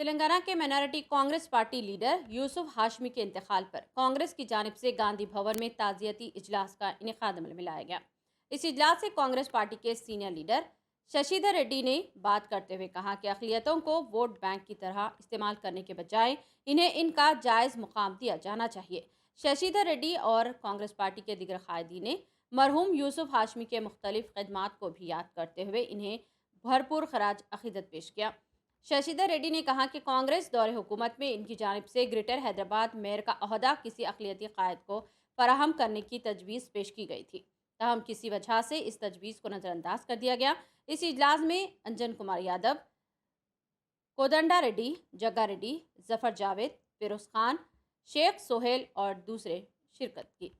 तेलंगाना के minority Congress party leader Yusuf Hashmi के इंतकाल पर कांग्रेस की जानिब से गांधी भवन में ताज़ियती इजलास का इनेकाद अमल में लाया गया। इस इजलास से कांग्रेस पार्टी के सीनियर लीडर शशिधर रेड्डी ने बात करते हुए कहा कि अक़लियतों को वोट बैंक की तरह इस्तेमाल करने के बजाय इन्हें इनका जायज़ मुकाम दिया जाना चाहिए। शशिधर रेड्डी और कांग्रेस पार्टी के दिगर कायदीन ने मरहूम यूसुफ हाशमी के मुख्तलिफ खदमात को भी याद करते हुए इन्हें भरपूर खराज अकीदत पेश किया। शशिधर रेड्डी ने कहा कि कांग्रेस दौरे हुकूमत में इनकी जानिब से ग्रेटर हैदराबाद मेयर का अहदा किसी अक़लियती कायद को फराहम करने की तजवीज़ पेश की गई थी, तहम किसी वजह से इस तजवीज़ को नज़रअंदाज कर दिया गया। इस इजलास में अंजन कुमार यादव, कोदंडा रेड्डी, जग्गा रेड्डी, जफर जावेद, फिरोज खान, शेख सोहेल और दूसरे शिरकत की।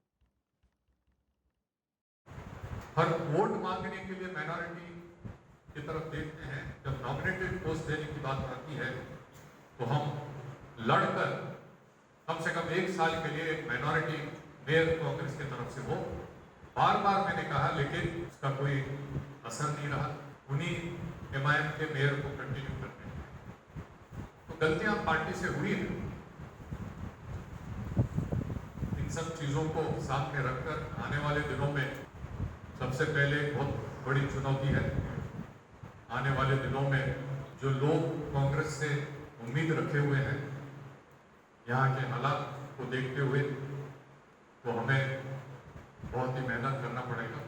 हर वोट मांगने के लिए माइनॉरिटी की तरफ देखते हैं। जब नॉमिनेटेड पोस्ट देने की बात आती है तो हम लड़कर कम से कम 1 साल के लिए एक माइनॉरिटी मेयर कांग्रेस की तरफ से हो। बार बार मैंने कहा, लेकिन उसका कोई असर नहीं रहा। उन्हीं एमआईएम के मेयर को कंटिन्यू करते हैं। तो गलतियां पार्टी से हुई हैं। इन सब चीजों को सामने रखकर आने वाले दिनों में सबसे पहले बहुत बड़ी चुनौती है। आने वाले दिनों में जो लोग कांग्रेस से उम्मीद रखे हुए हैं, यहाँ के हालात को देखते हुए, तो हमें बहुत ही मेहनत करना पड़ेगा।